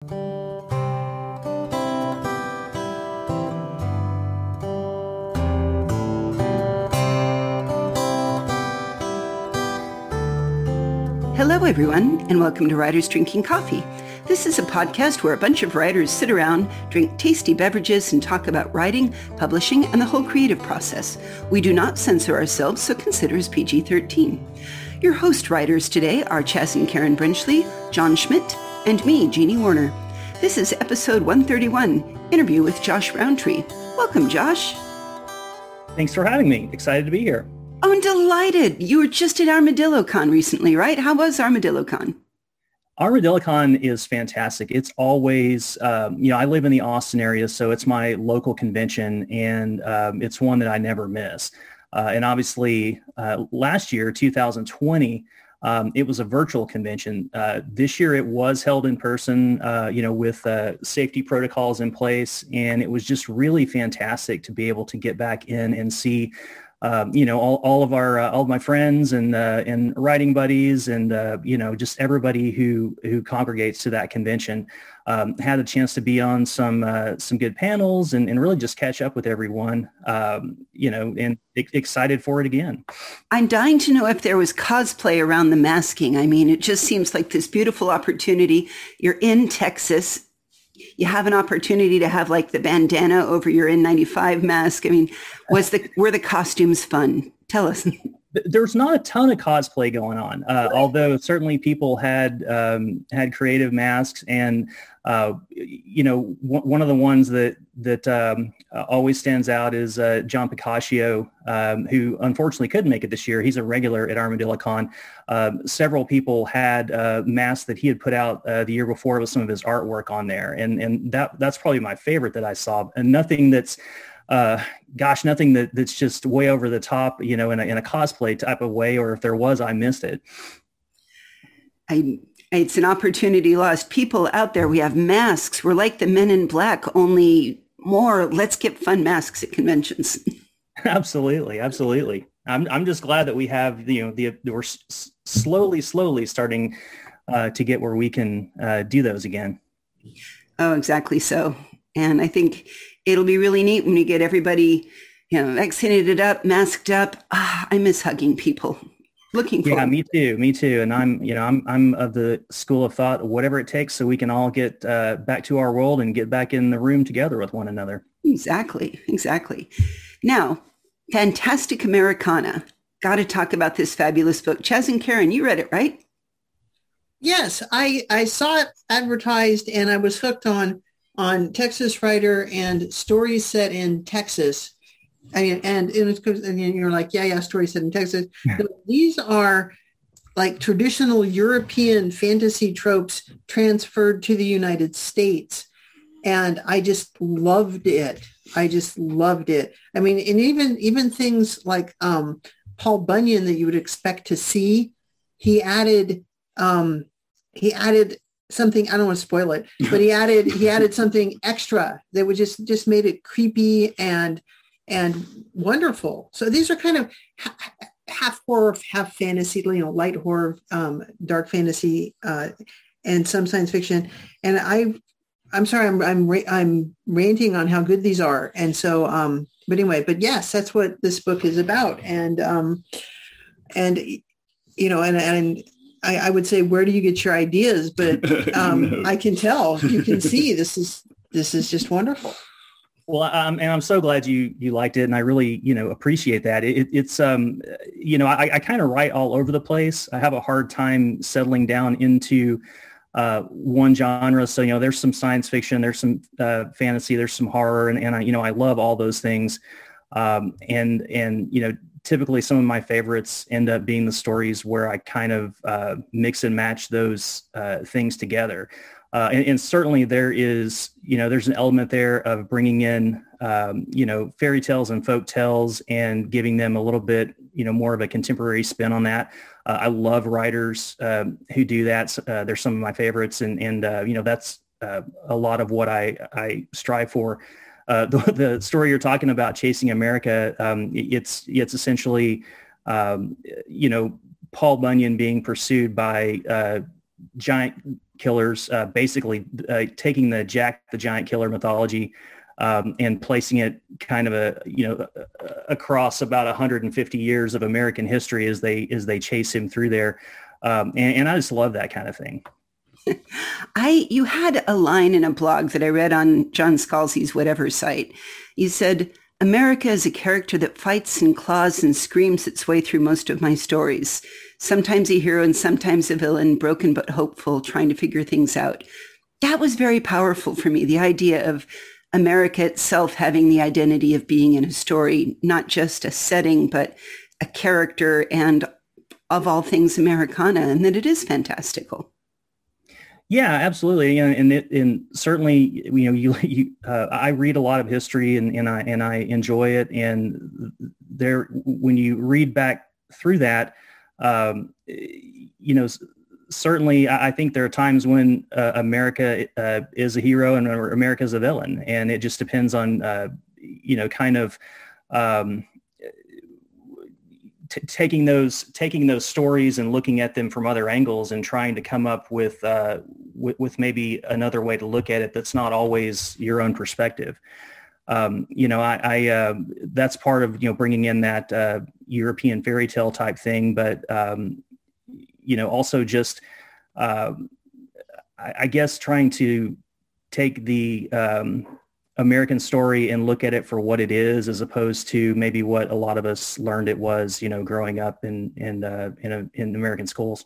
Hello, everyone, and welcome to Writers Drinking Coffee. This is a podcast where a bunch of writers sit around, drink tasty beverages, and talk about writing, publishing, and the whole creative process. We do not censor ourselves, so consider us PG-13. Your host writers today are Chaz and Karen Brenchley, John Schmidt, and me, Jeannie Warner. This is episode 131, interview with Josh Rountree. Welcome, Josh. Thanks for having me. Excited to be here. Oh, I'm delighted. You were just at ArmadilloCon recently, right? How was ArmadilloCon? ArmadilloCon is fantastic. It's always, I live in the Austin area, so it's my local convention, and it's one that I never miss. And obviously, last year, 2020, it was a virtual convention. This year, it was held in person, with safety protocols in place, and it was just really fantastic to be able to get back in and see all of my friends and writing buddies and just everybody who congregates to that convention. Had a chance to be on some good panels and really just catch up with everyone. And excited for it again. I'm dying to know if there was cosplay around the masking. I mean, it just seems like this beautiful opportunity. You're in Texas. You have an opportunity to have like the bandana over your N95 mask. I mean, were the costumes fun? Tell us. There's not a ton of cosplay going on, although certainly people had creative masks, and one of the ones that always stands out is John Picacio, who unfortunately couldn't make it this year. He's a regular at ArmadilloCon. Several people had masks that he had put out the year before with some of his artwork on there, and that's probably my favorite that I saw. And nothing that's nothing that's just way over the top, in a cosplay type of way, or if there was, I missed it. It's an opportunity lost. People out there, we have masks. We're like the Men in Black, only more. Let's get fun masks at conventions. Absolutely. I'm just glad that we have, we're slowly starting to get where we can do those again. Oh, exactly so. And I think it'll be really neat when you get everybody, vaccinated up, masked up. I miss hugging people. Looking forward. Yeah, me too. And I'm of the school of thought, whatever it takes so we can all get back to our world and get back in the room together with one another. Exactly. Now, Fantastic Americana. Got to talk about this fabulous book. Chaz and Karen, you read it, right? Yes, I saw it advertised and I was hooked on Texas Writer and stories set in Texas. And you're like, yeah, stories set in Texas. But these are like traditional European fantasy tropes transferred to the United States. And I just loved it. I mean, and even things like Paul Bunyan that you would expect to see, he added something, I don't want to spoil it, but he added something extra that would just made it creepy and wonderful. So these are kind of half horror, half fantasy, light horror, dark fantasy, and some science fiction. And I'm sorry, I'm ranting on how good these are. And so, but yes, that's what this book is about. And I would say, where do you get your ideas? But no. I can tell, you can see this is just wonderful. Well, and I'm so glad you liked it, and I really appreciate that. It's I kind of write all over the place. I have a hard time settling down into one genre. So there's some science fiction, there's some fantasy, there's some horror, and I love all those things. Typically some of my favorites end up being the stories where I kind of mix and match those things together. And certainly there is, there's an element there of bringing in, fairy tales and folk tales and giving them a little bit, more of a contemporary spin on that. I love writers who do that. They're some of my favorites. And that's a lot of what I strive for. The story you're talking about, Chasing America, it's essentially, Paul Bunyan being pursued by giant killers, basically taking the Jack the Giant Killer mythology and placing it kind of across about 150 years of American history as they chase him through there. And I just love that kind of thing. You had a line in a blog that I read on John Scalzi's whatever site. You said, America is a character that fights and claws and screams its way through most of my stories. Sometimes a hero and sometimes a villain, broken but hopeful, trying to figure things out. That was very powerful for me, the idea of America itself having the identity of being in a story, not just a setting, but a character and, of all things, Americana, and that it is fantastical. Yeah, absolutely, and certainly, I read a lot of history, and I enjoy it. And when you read back through that, certainly, I think there are times when America is a hero and America is a villain, and it just depends on kind of taking those stories and looking at them from other angles and trying to come up with maybe another way to look at it that's not always your own perspective. That's part of bringing in that European fairy tale type thing, but also just I guess trying to take the American story and look at it for what it is, as opposed to maybe what a lot of us learned it was, growing up in American schools.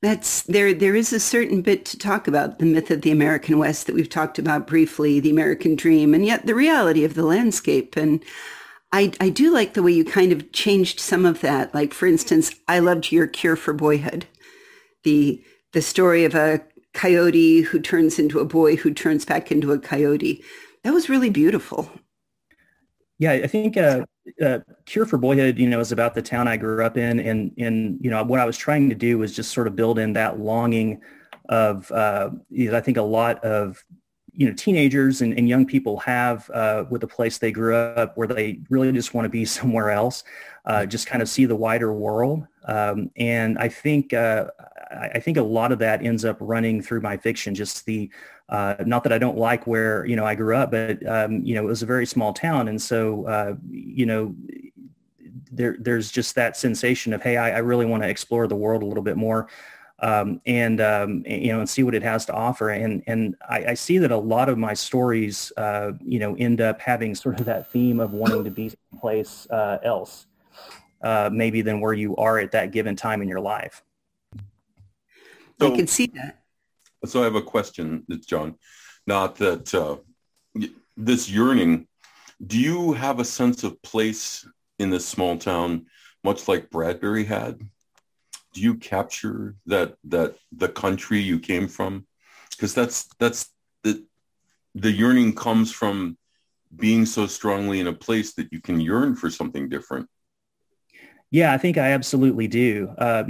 There is a certain bit to talk about, the myth of the American West that we've talked about briefly, the American dream, and yet the reality of the landscape. And I do like the way you kind of changed some of that. Like, for instance, I loved your Cure for Boyhood, the story of a coyote who turns into a boy who turns back into a coyote. That was really beautiful. Yeah, I think Cure for Boyhood, is about the town I grew up in, and what I was trying to do was just sort of build in that longing of, I think a lot of teenagers and young people have with the place they grew up, where they really just want to be somewhere else, just kind of see the wider world. And I think a lot of that ends up running through my fiction. Just the not that I don't like where I grew up, but it was a very small town, and so there's just that sensation of, hey, I really want to explore the world a little bit more. And see what it has to offer. And I see that a lot of my stories, end up having sort of that theme of wanting to be someplace else, maybe than where you are at that given time in your life. So, I can see that. So I have a question, John. Not that this yearning, do you have a sense of place in this small town, much like Bradbury had? Do you capture that the country you came from? Because that's the yearning comes from being so strongly in a place that you can yearn for something different. Yeah, I think I absolutely do. I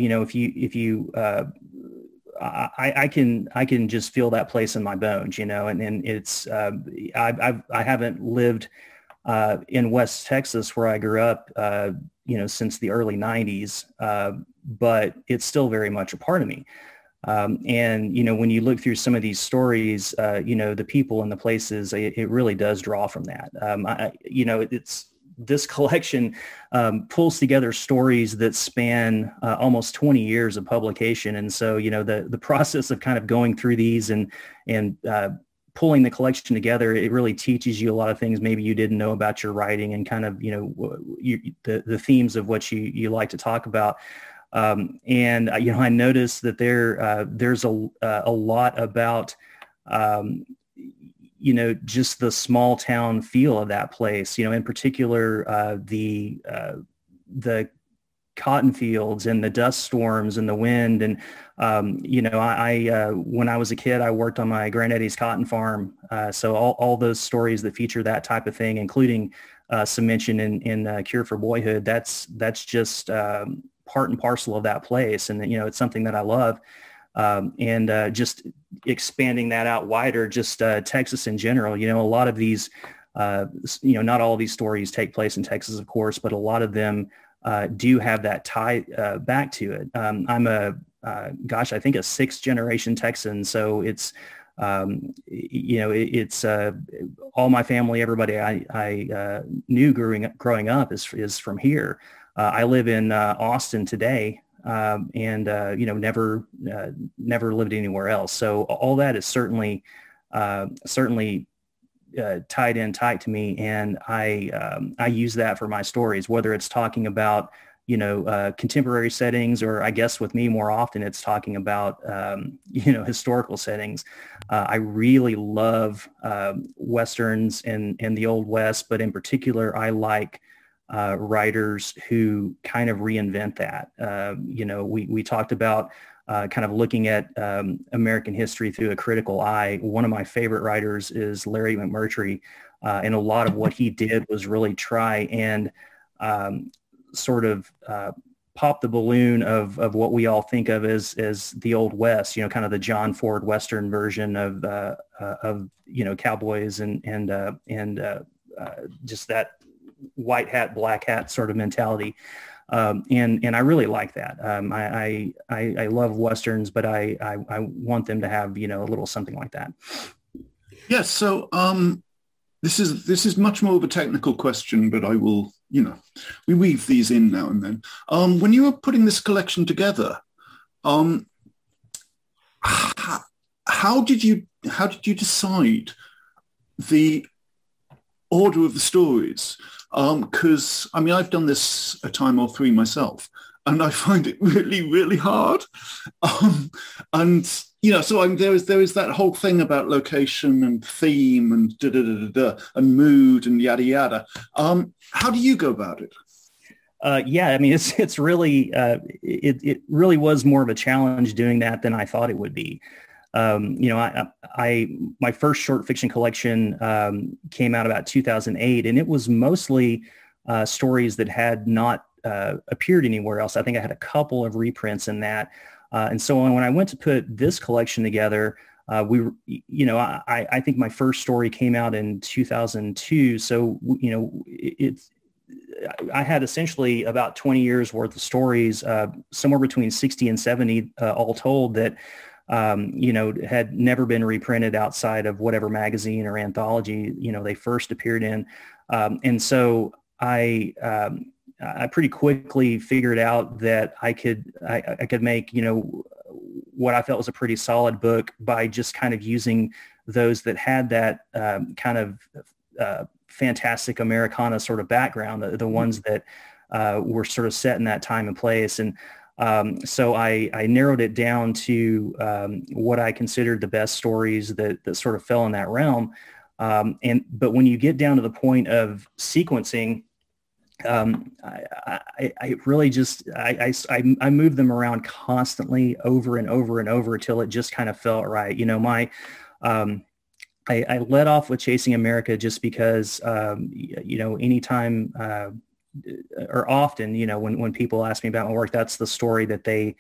can just feel that place in my bones, and it's I haven't lived in West Texas where I grew up, since the early 90s. But it's still very much a part of me. And when you look through some of these stories, the people and the places, it really does draw from that. It's this collection pulls together stories that span almost 20 years of publication. And so, the process of kind of going through these and pulling the collection together, it really teaches you a lot of things maybe you didn't know about your writing, and kind of, the themes of what you like to talk about. And I noticed that there's a lot about, just the small town feel of that place, in particular, the cotton fields and the dust storms and the wind. And, I when I was a kid, I worked on my granddaddy's cotton farm. So all those stories that feature that type of thing, including some mention in Cure for Boyhood, that's just part and parcel of that place. And, it's something that I love. And just expanding that out wider, just Texas in general, a lot of these, not all of these stories take place in Texas, of course, but a lot of them do have that tie back to it. I'm gosh, I think a 6th generation Texan. So it's, it's all my family, everybody I knew growing up is from here. I live in Austin today, and never lived anywhere else. So all that is certainly tied in tight to me, and I use that for my stories, whether it's talking about contemporary settings, or I guess with me more often it's talking about historical settings. I really love Westerns and the Old West, but in particular I like writers who kind of reinvent that. We talked about kind of looking at American history through a critical eye. One of my favorite writers is Larry McMurtry, and a lot of what he did was really try and sort of pop the balloon of what we all think of as the Old West, kind of the John Ford Western version of cowboys and just that white hat, black hat sort of mentality. And I really like that. I love Westerns, but I want them to have, a little something like that. Yes. So this is much more of a technical question, but I will, we weave these in now and then. When you were putting this collection together, how did you decide the order of the stories? Because I've done this a time or three myself, and I find it really, really hard. There is that whole thing about location and theme and and mood and yada yada. How do you go about it? It's really it really was more of a challenge doing that than I thought it would be. My first short fiction collection came out about 2008, and it was mostly stories that had not appeared anywhere else. I think I had a couple of reprints in that. And so when I went to put this collection together, I think my first story came out in 2002. So, I had essentially about 20 years worth of stories, somewhere between 60 and 70 all told, that had never been reprinted outside of whatever magazine or anthology, they first appeared in. And so I pretty quickly figured out that I could make, what I felt was a pretty solid book by just kind of using those that had that kind of fantastic Americana sort of background, the ones that were sort of set in that time and place. And so I narrowed it down to what I considered the best stories that sort of fell in that realm. But when you get down to the point of sequencing, I really just, I moved them around constantly over and over and over until it just kind of felt right. I led off with Chasing America just because, anytime, or often, when people ask me about my work, that's the story that they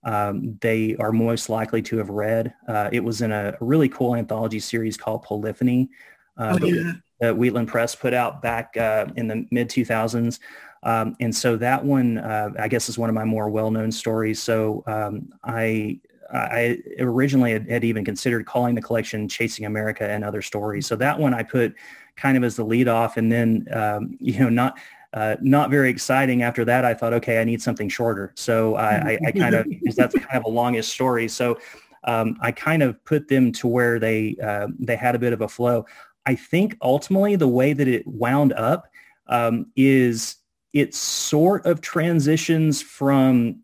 are most likely to have read. It was in a really cool anthology series called Polyphony, that Wheatland Press put out back in the mid 2000s. And so that one, I guess, is one of my more well-known stories. So I originally had even considered calling the collection Chasing America and Other Stories. So that one I put kind of as the lead off, and then, not very exciting after that. I thought, okay, I need something shorter. So I kind of, because that's kind of a longish story. So I kind of put them to where they had a bit of a flow. I think ultimately the way that it wound up is it sort of transitions from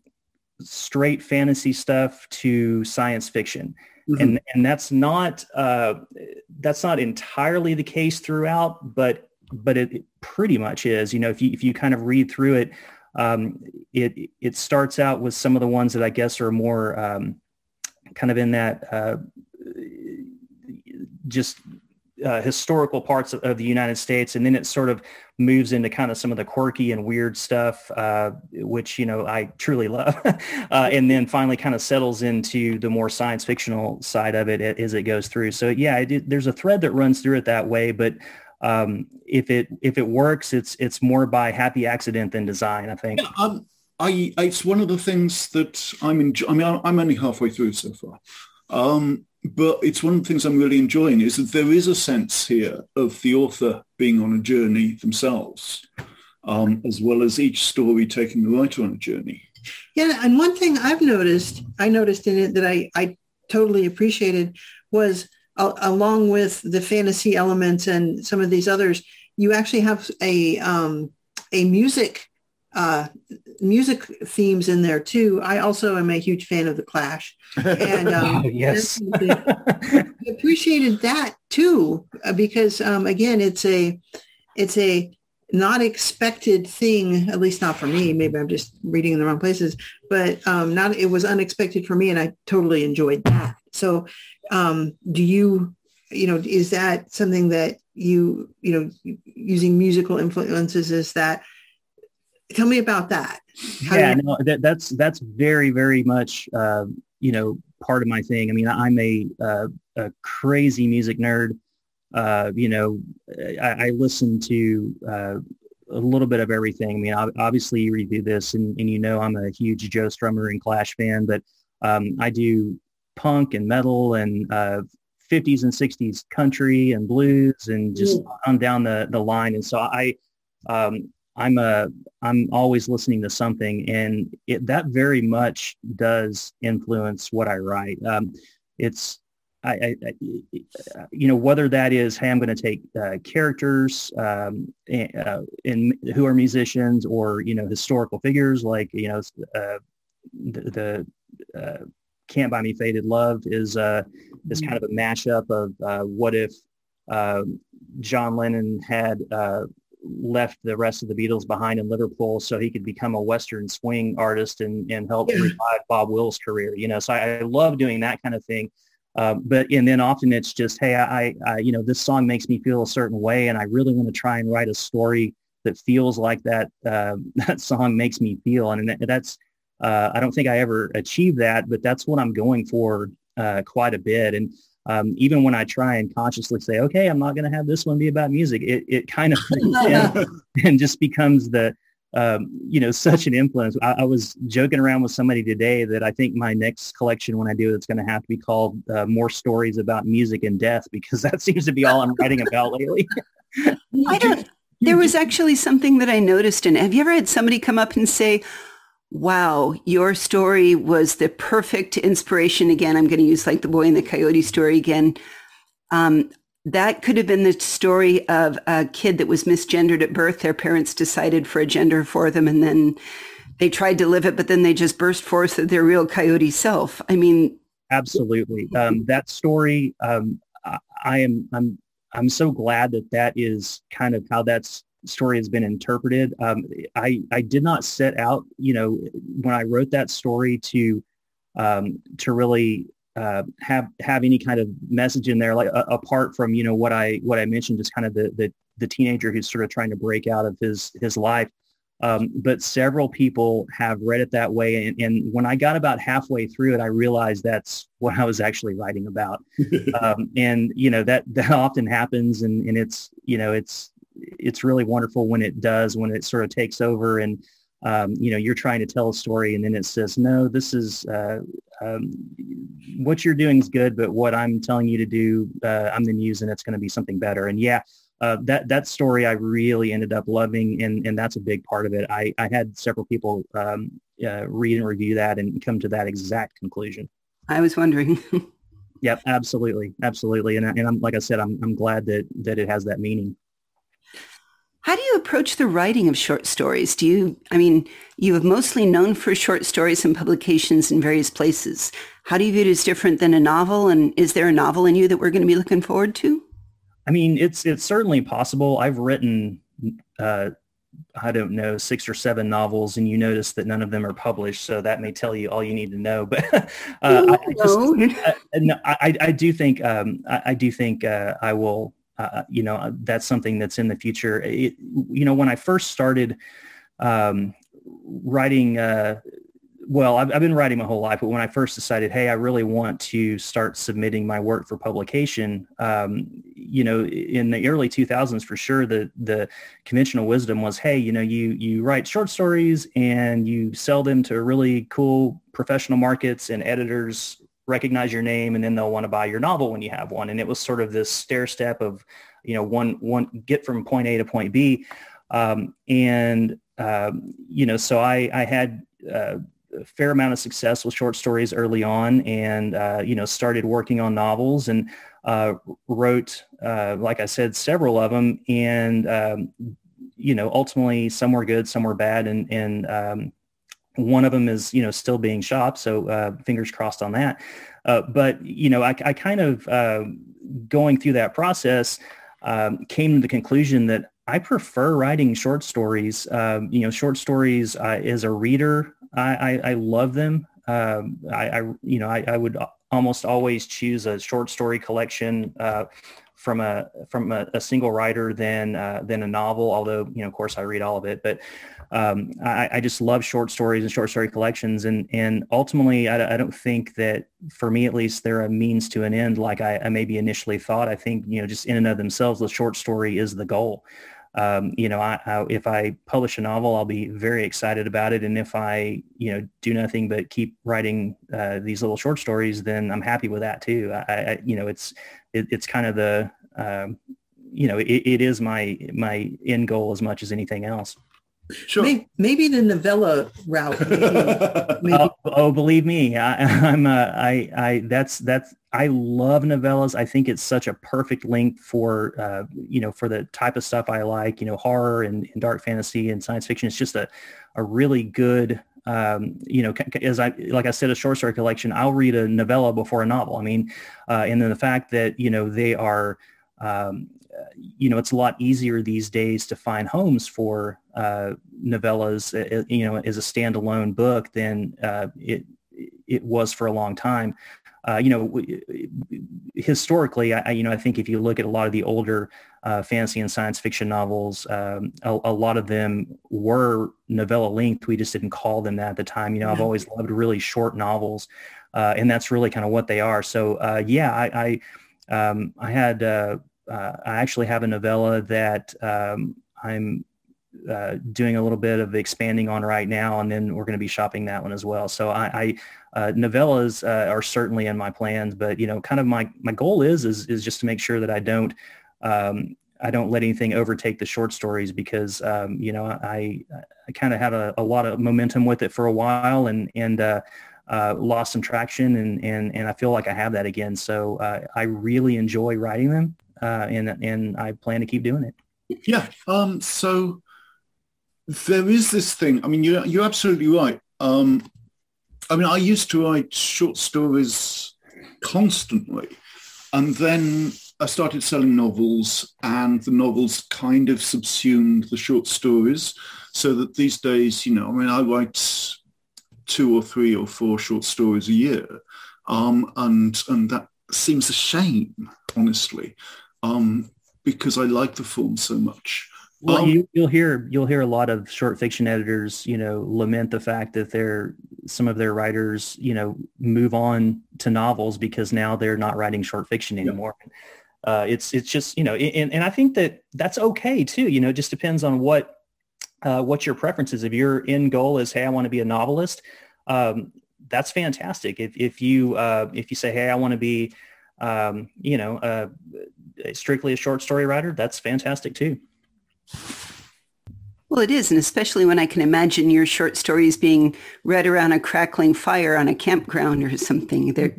straight fantasy stuff to science fiction. Mm-hmm. And that's not entirely the case throughout, but it pretty much is. If you kind of read through it, it starts out with some of the ones that I guess are more kind of in that just historical parts of the United States, and then it sort of moves into kind of some of the quirky and weird stuff, which I truly love, and then finally kind of settles into the more science fictional side of it as it goes through. So yeah, there's a thread that runs through it that way, but if it works, it's more by happy accident than design, I think. Yeah, it's one of the things that I'm only halfway through so far. But it's one of the things I'm really enjoying is that there is a sense here of the author being on a journey themselves, as well as each story taking the writer on a journey. Yeah, and one thing I noticed in it that I totally appreciated was along with the fantasy elements and some of these others, you actually have a music themes in there too. I also am a huge fan of The Clash, and yes, I appreciated that too because again, it's a not expected thing, at least not for me. Maybe I'm just reading in the wrong places, but it was unexpected for me, and I totally enjoyed that. So, do you is that something that you using musical influences? Is that? Tell me about that. That's very, very much, part of my thing. I mean, I'm a crazy music nerd. I listen to a little bit of everything. I mean, obviously you review this and I'm a huge Joe Strummer and Clash fan, but I do punk and metal and 50s and 60s country and blues and just on down the line. And so I'm always listening to something, and that very much does influence what I write. Whether that is, hey, I'm going to take characters who are musicians, or historical figures like the Can't Buy Me Faded Love is kind of a mashup of what if John Lennon had left the rest of the Beatles behind in Liverpool so he could become a Western swing artist and help revive Bob Wills' career. So I love doing that kind of thing. And then often it's just, hey, I this song makes me feel a certain way, and I really want to try and write a story that feels like that song makes me feel. And that's I don't think I ever achieved that, but that's what I'm going for quite a bit. And even when I try and consciously say, okay, I'm not going to have this one be about music, it kind of and just becomes such an influence. I was joking around with somebody today that I think my next collection, when I do, it's going to have to be called More Stories About Music and Death, because that seems to be all I'm writing about lately. There was actually something that I noticed. And have you ever had somebody come up and say, wow, your story was the perfect inspiration? Again, I'm going to use like the Boy and the Coyote story again. That could have been the story of a kid that was misgendered at birth. Their parents decided for a gender for them, and then they tried to live it, but then they just burst forth of their real coyote self. I mean, absolutely. That story, I'm so glad that is kind of how that's story has been interpreted. I did not set out, when I wrote that story to really have any kind of message in there, like apart from what I mentioned, just kind of the teenager who's sort of trying to break out of his life. But several people have read it that way, and when I got about halfway through it, I realized that's what I was actually writing about. And that often happens, and it's really wonderful when it does, when it sort of takes over and, you're trying to tell a story and then it says, no, this is, what you're doing is good, but what I'm telling you to do, I'm the muse, and it's going to be something better. And that story I really ended up loving, and that's a big part of it. I had several people read and review that and come to that exact conclusion. I was wondering. Yep, absolutely. Absolutely. And I'm, like I said, I'm glad that it has that meaning. How do you approach the writing of short stories? You have mostly known for short stories and publications in various places. How do you view it as different than a novel? And is there a novel in you that we're going to be looking forward to? I mean, it's certainly possible. I've written, 6 or 7 novels, and you notice that none of them are published. So that may tell you all you need to know. But I do think I will. That's something that's in the future. When I first started writing, I've been writing my whole life, but when I first decided, hey, I really want to start submitting my work for publication, in the early 2000s, for sure, the conventional wisdom was, hey, you write short stories and you sell them to really cool professional markets, and editors recognize your name, and then they'll want to buy your novel when you have one. And it was sort of this stair step of, one get from point A to point B. So I had a fair amount of success with short stories early on, and, started working on novels, and wrote, like I said, several of them. And, ultimately some were good, some were bad. And one of them is, still being shopped. So fingers crossed on that. But I kind of, going through that process, came to the conclusion that I prefer writing short stories. Short stories, as a reader, I love them. I would almost always choose a short story collection from a single writer than a novel. Although, of course, I read all of it. But I just love short stories and short story collections. And ultimately, I don't think that, for me at least, they're a means to an end like I maybe initially thought. I think, just in and of themselves, the short story is the goal. If I publish a novel, I'll be very excited about it. And if I, do nothing but keep writing these little short stories, then I'm happy with that too. It's kind of the, it is my end goal as much as anything else. Sure. Maybe the novella route. Believe me, I love novellas. I think it's such a perfect length for, for the type of stuff I like, horror and dark fantasy and science fiction. It's just a really good, like I said, a short story collection. I'll read a novella before a novel. I mean, and then the fact that, they are, it's a lot easier these days to find homes for novellas, as a standalone book than it was for a long time. Historically, I think if you look at a lot of the older fantasy and science fiction novels, a lot of them were novella length. We just didn't call them that at the time. I've always loved really short novels, and that's really kind of what they are. So, I actually have a novella that I'm doing a little bit of expanding on right now, and then we're going to be shopping that one as well. So novellas are certainly in my plans, but kind of my goal is just to make sure that I don't let anything overtake the short stories, because I kind of had a lot of momentum with it for a while, and lost some traction, and I feel like I have that again. So I really enjoy writing them, and I plan to keep doing it. Yeah. So there is this thing. I mean, you're absolutely right. I used to write short stories constantly, and then I started selling novels, and the novels kind of subsumed the short stories, so that these days, I write 2 or 3 or 4 short stories a year, and that seems a shame, honestly, because I like the form so much. Well, you'll hear a lot of short fiction editors, lament the fact that some of their writers, move on to novels because now they're not writing short fiction anymore. Yeah. It's just, and I think that's okay too. It just depends on what your preference is. If your end goal is, hey, I want to be a novelist, that's fantastic. If you say, hey, I want to be, strictly a short story writer, that's fantastic too. Well, it is, and especially when I can imagine your short stories being read around a crackling fire on a campground or something. They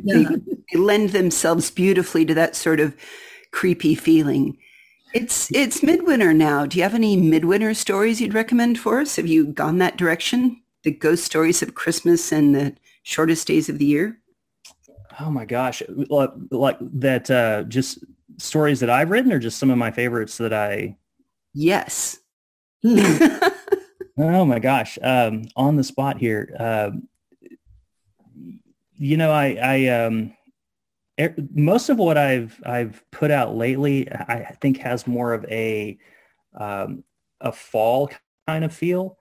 lend themselves beautifully to that sort of creepy feeling. It's midwinter now. Do you have any midwinter stories you'd recommend for us? Have you gone that direction? The ghost stories of Christmas and the shortest days of the year? Oh my gosh. Like that, just stories that I've written, or just some of my favorites that I... Yes. Oh my gosh. On the spot here. Most of what I've put out lately, I think has more of a fall kind of feel.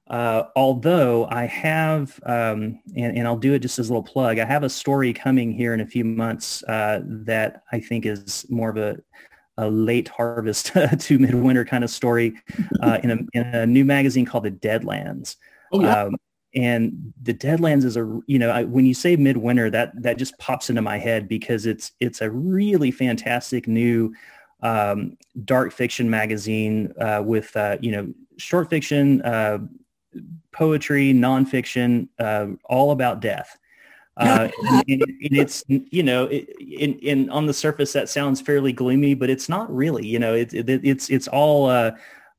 Although I have, and I'll do it just as a little plug, I have a story coming here in a few months that I think is more of a late harvest to midwinter kind of story in a new magazine called The Deadlands. Oh, yeah. And The Deadlands is when you say midwinter, that just pops into my head because it's a really fantastic new dark fiction magazine with short fiction, poetry, nonfiction, all about death. And it's on the surface that sounds fairly gloomy, but it's not really. It's all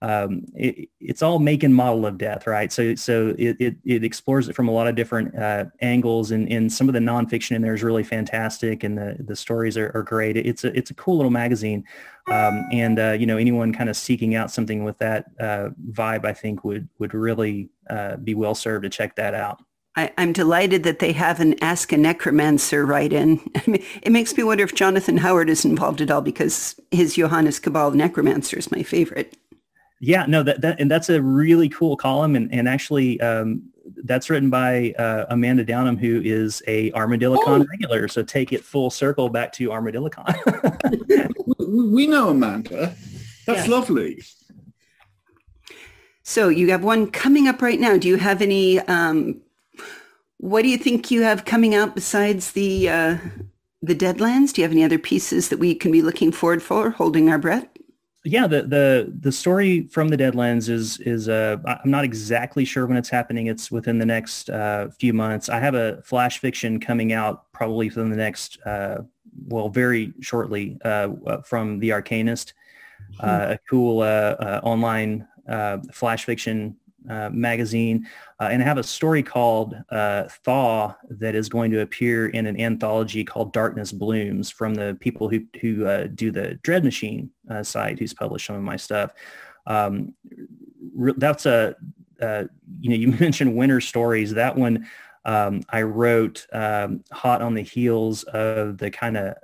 it's all make and model of death, right? So it explores it from a lot of different angles, and some of the nonfiction in there is really fantastic, and the stories are great. It's a cool little magazine, and anyone kind of seeking out something with that vibe, I think would really be well served to check that out. I'm delighted that they have an Ask a Necromancer write-in. It makes me wonder if Jonathan Howard is involved at all, because his Johannes Cabal Necromancer is my favorite. Yeah, no, and that's a really cool column, and actually that's written by Amanda Downham, who is a ArmadilloCon regular. So take it full circle back to ArmadilloCon. We know Amanda. That's lovely. So you have one coming up right now. Do you have any? What do you think you have coming out besides the Deadlands? Do you have any other pieces that we can be looking forward for, holding our breath? Yeah, the story from The Deadlands is I'm not exactly sure when it's happening. It's within the next few months. I have a flash fiction coming out probably within the next very shortly from The Arcanist, a cool online flash fiction magazine, and I have a story called Thaw that is going to appear in an anthology called Darkness Blooms from the people who do the Dread Machine site, who's published some of my stuff. That's you mentioned winter stories. That one I wrote hot on the heels of the kind of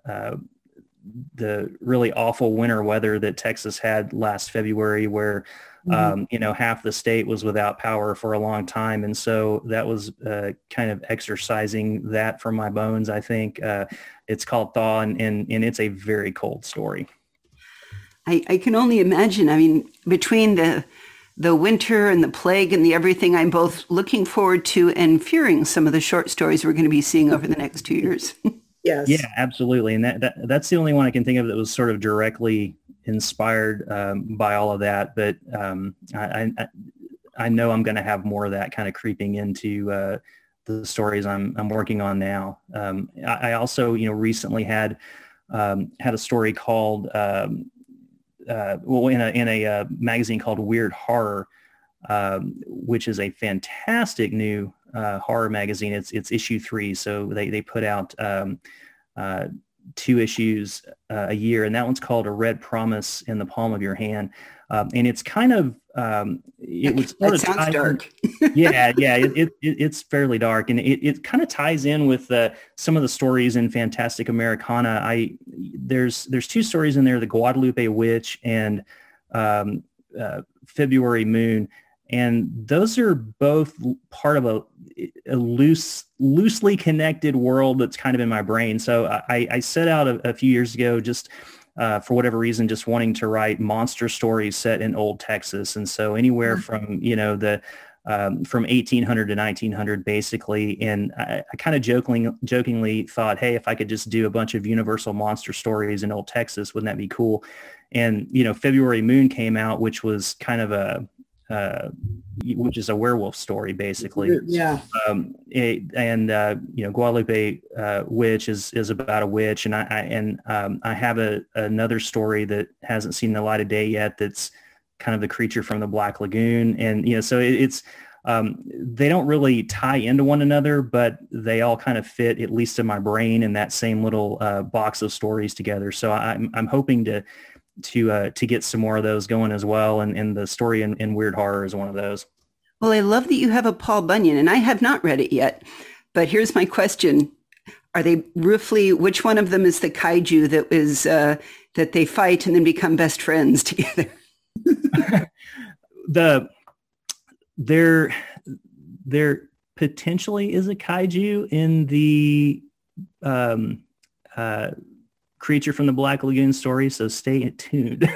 the really awful winter weather that Texas had last February, where half the state was without power for a long time. And so that was kind of exercising that from my bones, I think. It's called Thaw, and it's a very cold story. I can only imagine. I mean, between the winter and the plague and the everything, I'm both looking forward to and fearing some of the short stories we're going to be seeing over the next 2 years. Yes. Yeah, absolutely. And that's the only one I can think of that was sort of directly inspired by all of that. But I know I'm going to have more of that kind of creeping into the stories I'm working on now. I also, recently had a story called in a magazine called Weird Horror, which is a fantastic new horror magazine. It's issue 3, so they put out 2 issues a year, and that one's called A Red Promise in the Palm of Your Hand, and it's kind of that sounds dark. It's fairly dark, and it kind of ties in with some of the stories in Fantastic Americana. There's 2 stories in there: the Guadalupe Witch and February Moon. And those are both part of a loosely connected world that's kind of in my brain. So I set out a few years ago, just for whatever reason, just wanting to write monster stories set in old Texas. And so anywhere from, from 1800 to 1900, basically. And I kind of jokingly thought, hey, if I could just do a bunch of universal monster stories in old Texas, wouldn't that be cool? And, February Moon came out, which was kind of which is a werewolf story, basically. Yeah. Guadalupe Witch is about a witch, and I have another story that hasn't seen the light of day yet. That's kind of the creature from the Black Lagoon, and so it's they don't really tie into one another, but they all kind of fit, at least in my brain, in that same little box of stories together. So I'm hoping to get some more of those going as well. And the story in Weird Horror is one of those. Well, I love that you have a Paul Bunyan, and I have not read it yet, but here's my question. Are they roughly, which one of them is the kaiju that is, that they fight and then become best friends together? There potentially is a kaiju in the Creature from the Black Lagoon story, so stay tuned.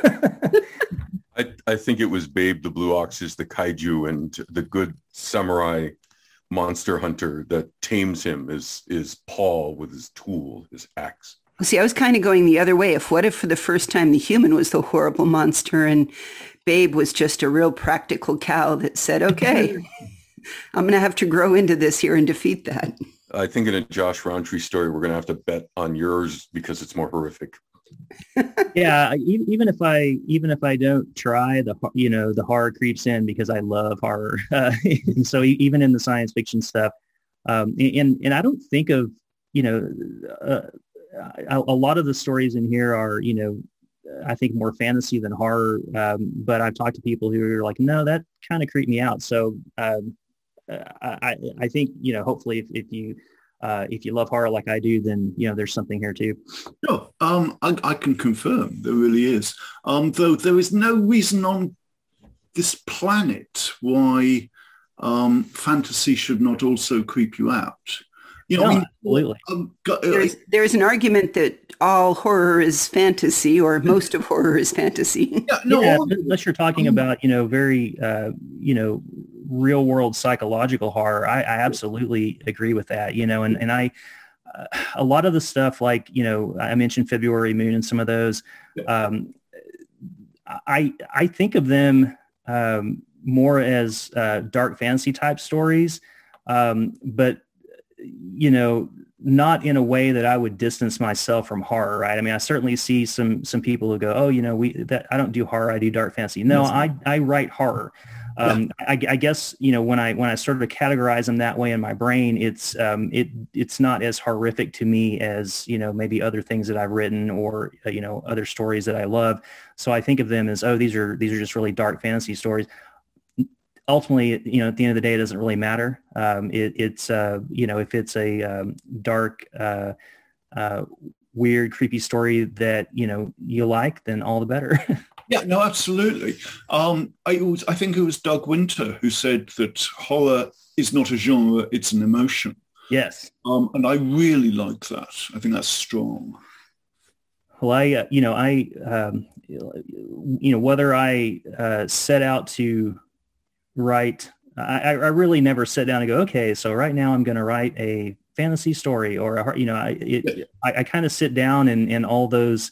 I think it was Babe the Blue Ox is the kaiju, and the good samurai monster hunter that tames him is Paul with his tool, his axe. See, I was kind of going the other way. What if for the first time the human was the horrible monster and Babe was just a real practical cow that said, okay, I'm going to have to grow into this here and defeat that. I think in a Josh Rountree story, we're going to have to bet on yours because it's more horrific. Yeah, even if I don't try, the horror creeps in because I love horror. And so even in the science fiction stuff, and I don't think of, a lot of the stories in here are, I think more fantasy than horror. But I've talked to people who are like, no, that kind of creeped me out. So I think, hopefully if you love horror like I do, then, there's something here too. Sure. I can confirm there really is. Though there is no reason on this planet why fantasy should not also creep you out. Absolutely. There's an argument that all horror is fantasy, or most of horror is fantasy. Unless you're talking about, very, real world psychological horror. I absolutely agree with that, and I, a lot of the stuff like, I mentioned February Moon and some of those, I think of them more as dark fantasy type stories, but not in a way that I would distance myself from horror, right? I mean, I certainly see some people who go, oh, I don't do horror, I do dark fantasy. No, I write horror. I guess, when I sort of categorize them that way in my brain, it's not as horrific to me as, maybe other things that I've written or, other stories that I love. So I think of them as, oh, these are just really dark fantasy stories. Ultimately, at the end of the day, it doesn't really matter. It's if it's a dark, weird, creepy story that, you like, then all the better. Yeah, no, absolutely. I think it was Doug Winter who said that horror is not a genre, it's an emotion. Yes. And I really like that. I think that's strong. Well, whether I set out to write, I really never sit down and go, okay, so right now I'm going to write a fantasy story or I kind of sit down and all those,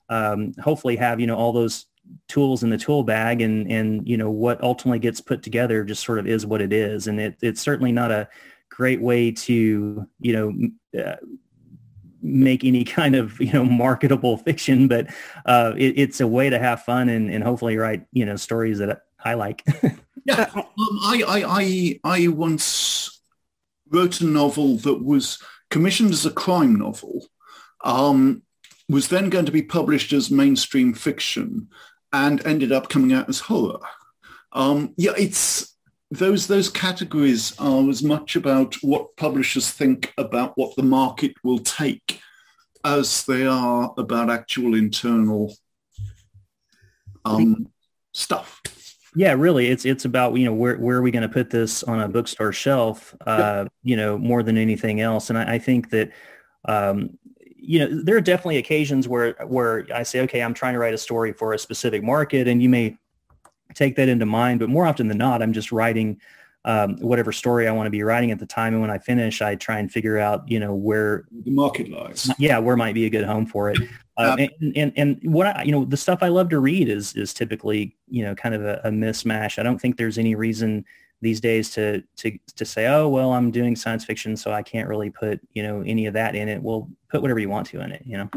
hopefully have, all those tools in the tool bag and what ultimately gets put together just sort of is what it is. And it's certainly not a great way to, make any kind of, marketable fiction, but it's a way to have fun and hopefully write, stories that I like. Yeah, I once wrote a novel that was commissioned as a crime novel, was then going to be published as mainstream fiction, and ended up coming out as horror. It's those categories are as much about what publishers think about what the market will take as they are about actual internal stuff. Yeah, really, it's about where are we going to put this on a bookstore shelf, more than anything else. And I think that there are definitely occasions where I say, okay, I'm trying to write a story for a specific market, and you may take that into mind. But more often than not, I'm just writing whatever story I want to be writing at the time. And when I finish, I try and figure out where the market lies. Yeah, where might be a good home for it. And what the stuff I love to read is typically kind of a mismatch. I don't think there's any reason these days to say, oh well, I'm doing science fiction, so I can't really put any of that in it. Well, put whatever you want to in it. Yeah.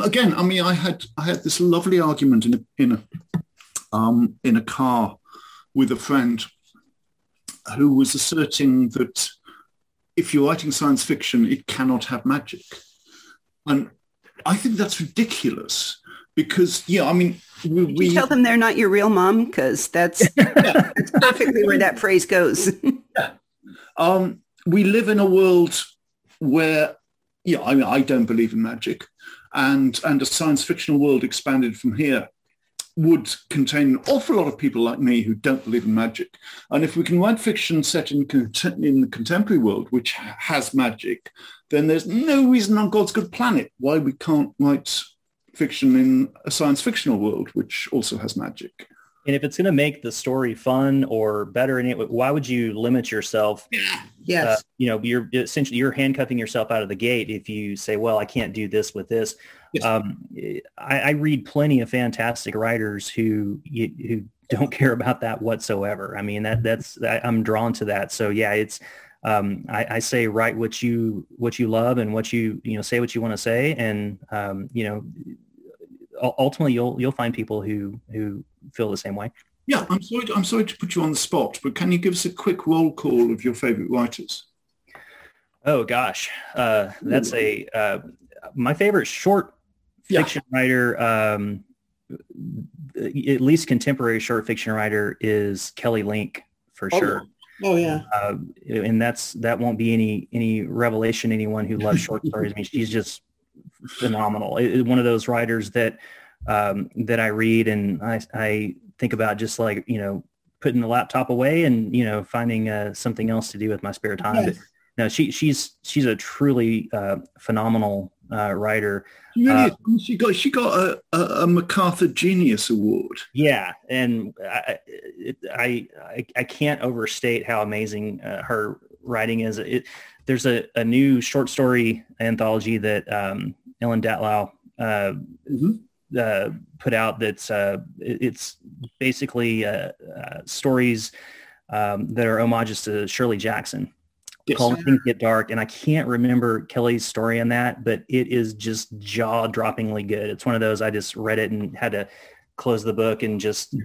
Again, I mean, I had this lovely argument in a car with a friend who was asserting that if you're writing science fiction, it cannot have magic, and I think that's ridiculous because, we tell them they're not your real mom, because that's, that's perfectly where that phrase goes. Yeah. We live in a world where, I don't believe in magic, and a science fictional world expanded from here would contain an awful lot of people like me who don't believe in magic. And if we can write fiction set in the contemporary world, which has magic, then there's no reason on God's good planet why we can't write fiction in a science fictional world, which also has magic. And if it's going to make the story fun or better in it, why would you limit yourself? Yes. You're handcuffing yourself out of the gate if you say, well, I can't do this with this. Yes. I read plenty of fantastic writers who don't care about that whatsoever. I mean, I'm drawn to that. So yeah, it's, I say, write what you love and what say what you want to say. And, ultimately you'll find people who feel the same way. Yeah, I'm sorry to put you on the spot, but can you give us a quick roll call of your favorite writers? Oh gosh, that's my favorite short fiction writer, at least contemporary short fiction writer, is Kelly Link for sure. Oh yeah. And that won't be any revelation to anyone who loves short stories. I mean, she's just phenomenal. One of those writers that I read and I think about, just like, putting the laptop away and, finding something else to do with my spare time. Yes. But no, she's a truly phenomenal writer. She got a MacArthur Genius Award. Yeah, and I can't overstate how amazing her writing is. There's a new short story anthology that Ellen Datlow put out. It's basically stories that are homages to Shirley Jackson. Yes. Called Things Get Dark, and I can't remember Kelly's story on that, but it is just jaw-droppingly good. It's one of those I just read it and had to close the book and just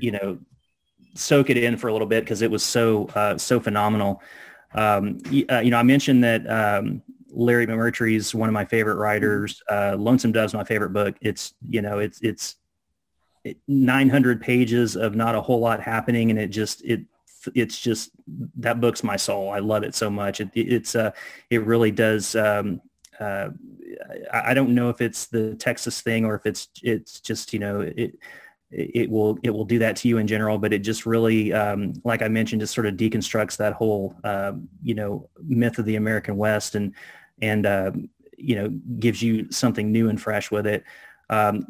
soak it in for a little bit because it was so phenomenal. I mentioned that Larry Rountree is one of my favorite writers. Lonesome Dove's my favorite book. It's 900 pages of not a whole lot happening, and it's just that book's my soul. I love it so much. It really does. I don't know if it's the Texas thing or if it's just, it will do that to you in general, but it just really, like I mentioned, just sort of deconstructs that whole, myth of the American West and gives you something new and fresh with it. I've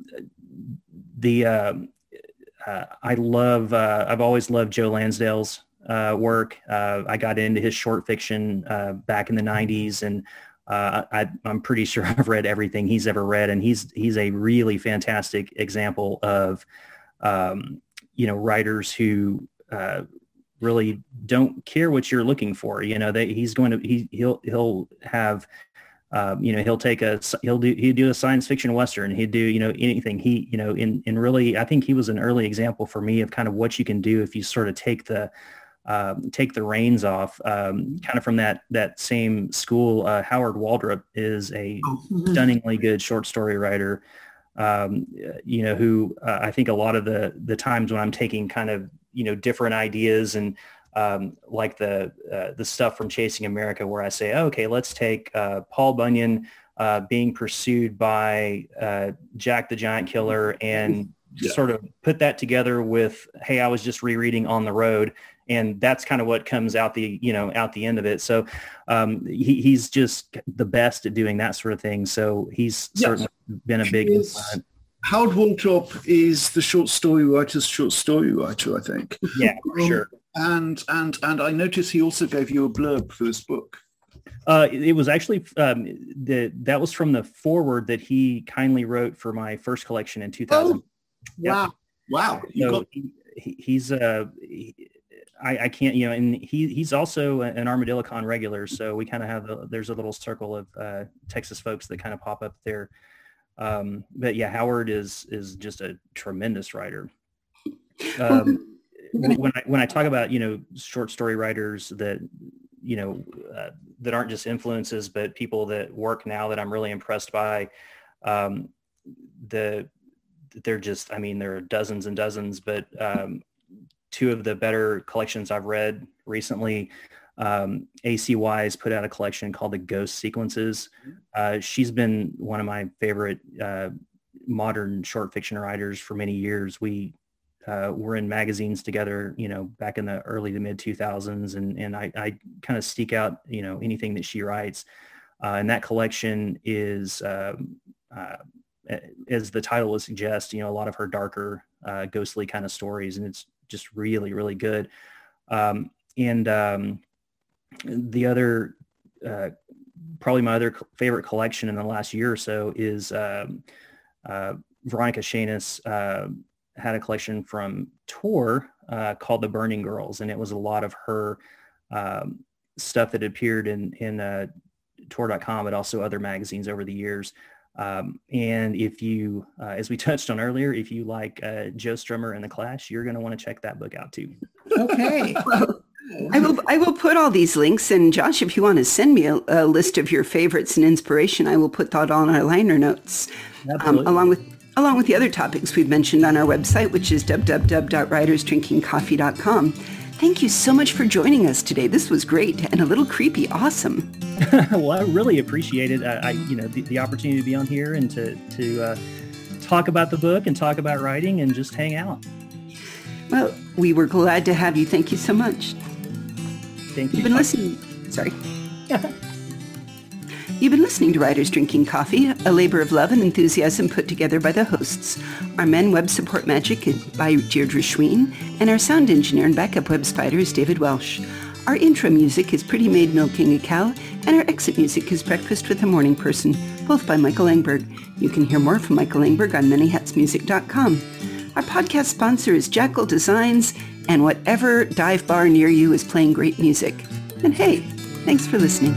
always loved Joe Lansdale's work. I got into his short fiction back in the 90s, and I'm pretty sure I've read everything he's ever read, and he's a really fantastic example of writers who really don't care what you're looking for. He'll have he'll do a science fiction Western. He'd do, anything. Really, I think he was an early example for me of kind of what you can do if you sort of take the reins off, kind of from that same school. Howard Waldrop is a stunningly good short story writer, who I think a lot of the times when I'm taking kind of, different ideas and like the stuff from Chasing America, where I say, okay, let's take Paul Bunyan being pursued by Jack the Giant Killer and sort of put that together with, hey, I was just rereading On the Road. And that's kind of what comes out the end of it. So he's just the best at doing that sort of thing. So he's certainly been a big influence. Howard Waldrop is the short story writer, I think. Yeah, for sure. And I noticed he also gave you a blurb for this book. It was actually that was from the foreword that he kindly wrote for my first collection in 2000. Oh, wow! So he's I can't, and he's also an Armadillo-Con regular. So we kind of have there's a little circle of Texas folks that kind of pop up there. But yeah, Howard is just a tremendous writer. When I talk about, short story writers that, that aren't just influences, but people that work now that I'm really impressed by, they're just, there are dozens and dozens, but two of the better collections I've read recently, A.C. Wise put out a collection called The Ghost Sequences. She's been one of my favorite modern short fiction writers for many years. We were in magazines together, back in the early to mid 2000s. And I kind of seek out, anything that she writes. And that collection is as the title would suggest, a lot of her darker, ghostly kind of stories, and it's just really, really good. The other, probably my other favorite collection in the last year or so is Veronica Shanis had a collection from Tor called The Burning Girls, and it was a lot of her stuff that appeared in Tor.com, but also other magazines over the years. And if you, as we touched on earlier, if you like Joe Strummer and the Clash, you're going to want to check that book out too. Okay. Well, I will put all these links, and Josh, if you want to send me a list of your favorites and inspiration, I will put that on our liner notes, along with the other topics we've mentioned on our website, which is www.writersdrinkingcoffee.com. Thank you so much for joining us today. This was great and a little creepy awesome. Well, I really appreciate it. The opportunity to be on here and to talk about the book and talk about writing and just hang out. Well, we were glad to have you. Thank you so much. Thank you. You've been listening. Sorry. You've been listening to Writers Drinking Coffee, a labor of love and enthusiasm put together by the hosts. Our men web support magic is by Deirdre Schween, and our sound engineer and backup web spider is David Welsh. Our intro music is Pretty Maid Milking a Cow, and our exit music is Breakfast with a Morning Person, both by Michael Engberg. You can hear more from Michael Engberg on manyhatsmusic.com. Our podcast sponsor is Jackal Designs, and whatever dive bar near you is playing great music. And hey, thanks for listening.